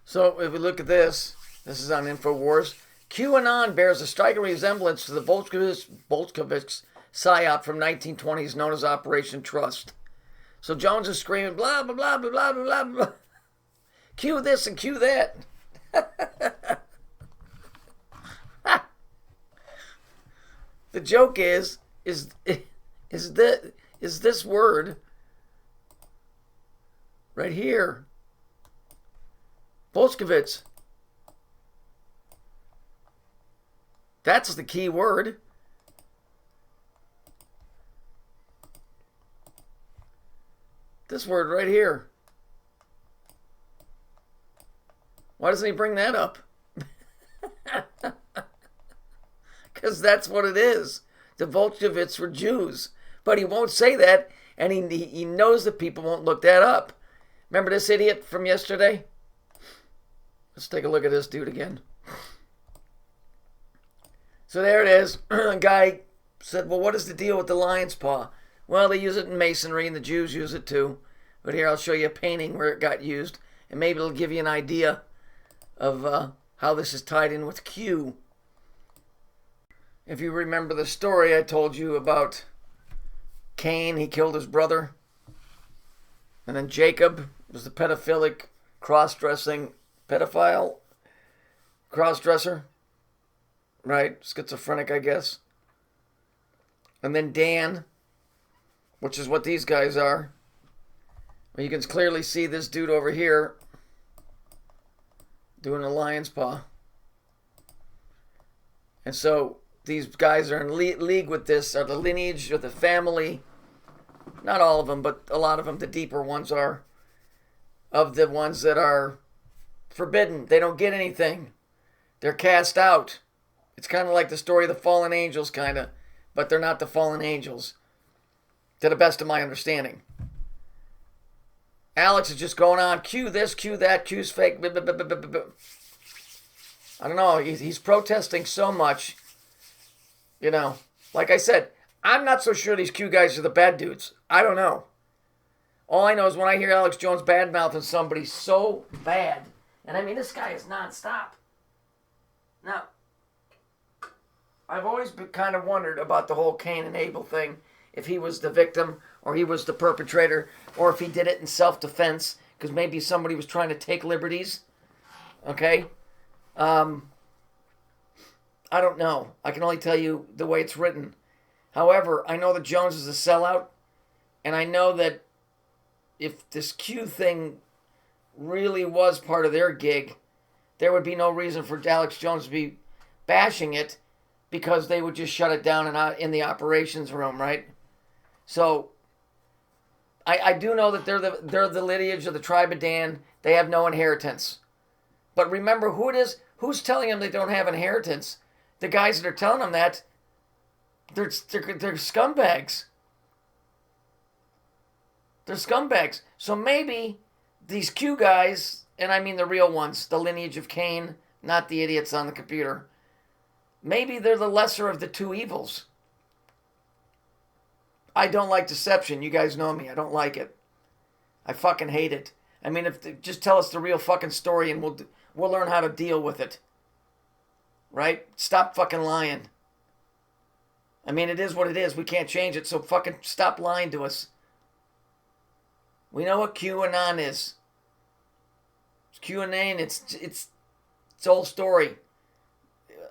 So if we look at this is on InfoWars. QAnon bears a striking resemblance to the Bolsheviks psyop from 1920s known as Operation Trust. So Jones is screaming, blah, blah, blah, blah, blah, blah, blah. Cue this and cue that. The joke is this word right here. Bolsheviks. That's the key word. This word right here. Why doesn't he bring that up? Because that's what it is. The Bolsheviks were Jews. But he won't say that, and he knows that people won't look that up. Remember this idiot from yesterday? Let's take a look at this dude again. So there it is. A guy said, well, what is the deal with the lion's paw? Well, they use it in masonry, and the Jews use it too. But here, I'll show you a painting where it got used, and maybe it'll give you an idea of how this is tied in with Q. If you remember the story I told you about Cain, he killed his brother. And then Jacob was the pedophilic, cross-dressing pedophile, cross-dresser. Right? Schizophrenic, I guess. And then Dan, which is what these guys are. Well, you can clearly see this dude over here doing a lion's paw. And so these guys are in league with this, or the lineage, or the family. Not all of them, but a lot of them, the deeper ones are, of the ones that are forbidden. They don't get anything. They're cast out. It's kind of like the story of the fallen angels, kind of. But they're not the fallen angels. To the best of my understanding. Alex is just going on. Cue this, cue that, cue's fake. I don't know. He's protesting so much. You know. Like I said, I'm not so sure these Q guys are the bad dudes. I don't know. All I know is when I hear Alex Jones badmouthing somebody so bad. And I mean, this guy is nonstop. Now, I've always kind of wondered about the whole Cain and Abel thing. If he was the victim, or he was the perpetrator, or if he did it in self-defense, because maybe somebody was trying to take liberties. Okay? I don't know. I can only tell you the way it's written. However, I know that Jones is a sellout, and I know that if this Q thing really was part of their gig, there would be no reason for Alex Jones to be bashing it, because they would just shut it down in the operations room, right? So, I do know that they're the lineage of the tribe of Dan. They have no inheritance. But remember who it is. Who's telling them they don't have inheritance? The guys that are telling them that, they're scumbags. They're scumbags. So maybe these Q guys, and I mean the real ones, the lineage of Cain, not the idiots on the computer, maybe they're the lesser of the two evils. I don't like deception. You guys know me. I don't like it. I fucking hate it. I mean, just tell us the real fucking story and we'll learn how to deal with it. Right? Stop fucking lying. I mean, it is what it is. We can't change it, so fucking stop lying to us. We know what QAnon is. It's QAnon. It's old story.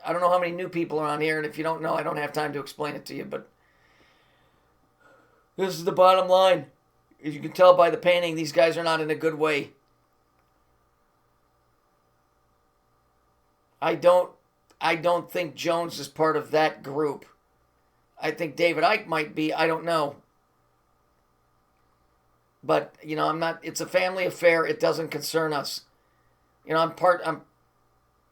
I don't know how many new people are on here, and if you don't know, I don't have time to explain it to you, but this is the bottom line. As you can tell by the painting, these guys are not in a good way. I don't think Jones is part of that group. I think David Icke might be. I don't know. But, you know, I'm not. It's a family affair. It doesn't concern us. You know, I'm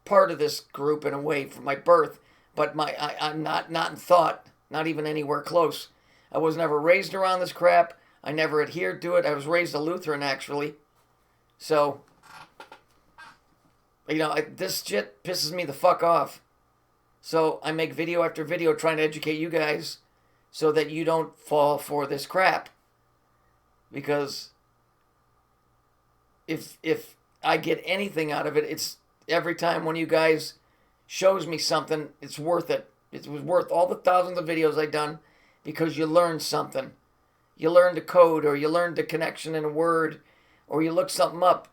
part of this group in a way from my birth, but I'm not in thought, not even anywhere close. I was never raised around this crap. I never adhered to it. I was raised a Lutheran, actually. So, you know, this shit pisses me the fuck off. So I make video after video trying to educate you guys so that you don't fall for this crap. Because if I get anything out of it, it's every time one of you guys shows me something, it's worth it. It was worth all the thousands of videos I've done because you learn something. You learn the code, or you learn the connection in a word, or you look something up.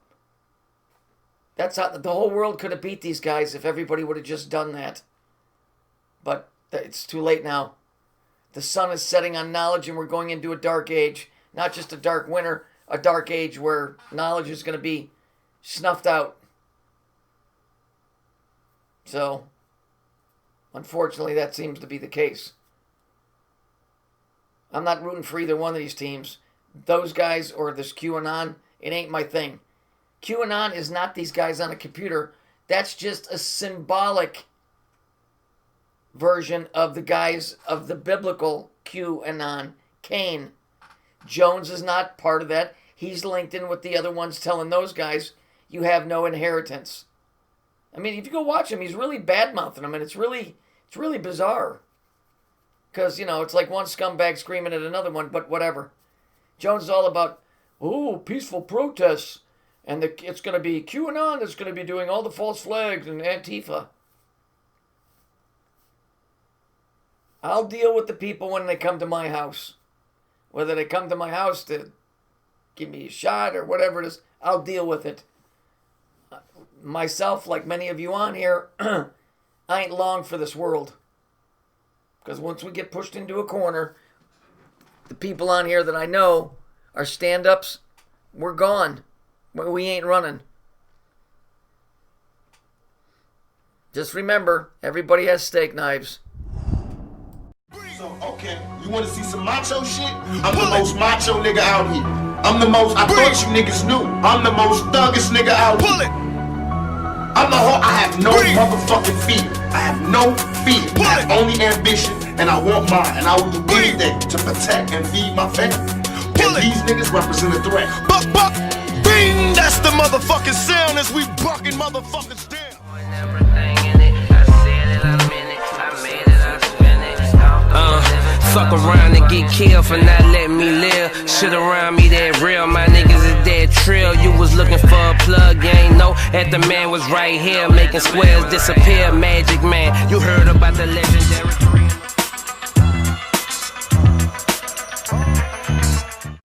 That's how the whole world could have beat these guys if everybody would have just done that. But it's too late now. The sun is setting on knowledge, and we're going into a dark age. Not just a dark winter, a dark age where knowledge is going to be snuffed out. So, unfortunately, that seems to be the case. I'm not rooting for either one of these teams. Those guys or this QAnon, it ain't my thing. QAnon is not these guys on a computer. That's just a symbolic version of the guys of the biblical QAnon. Cain. Jones is not part of that. He's linked in with the other ones telling those guys, you have no inheritance. I mean, if you go watch him, he's really bad-mouthing them, and it's really bizarre. Because, it's like one scumbag screaming at another one, but whatever. Jones is all about, peaceful protests, and it's going to be QAnon that's going to be doing all the false flags and Antifa. I'll deal with the people when they come to my house. Whether they come to my house to give me a shot or whatever it is, I'll deal with it. Myself, like many of you on here, I ain't long for this world. Because once we get pushed into a corner, the people on here that I know are stand-ups, we're gone. We ain't running. Just remember, everybody has steak knives. So, okay, you want to see some macho shit? I'm the most macho nigga out here. I'm the most, I thought you niggas knew. I'm the most thuggest nigga out here. I'm the whole, I have no motherfucking fear. I have no fear. I have only ambition, and I want mine. And I will do anything to protect and feed my family. And these niggas represent a threat. Buck, bing! That's the motherfucking sound as we bucking motherfuckers down. Fuck around and get killed for not letting me live. Shit around me that real, my niggas is dead trill. You was looking for a plug, you ain't know that the man was right here, making squares disappear. Magic man, you heard about the legendary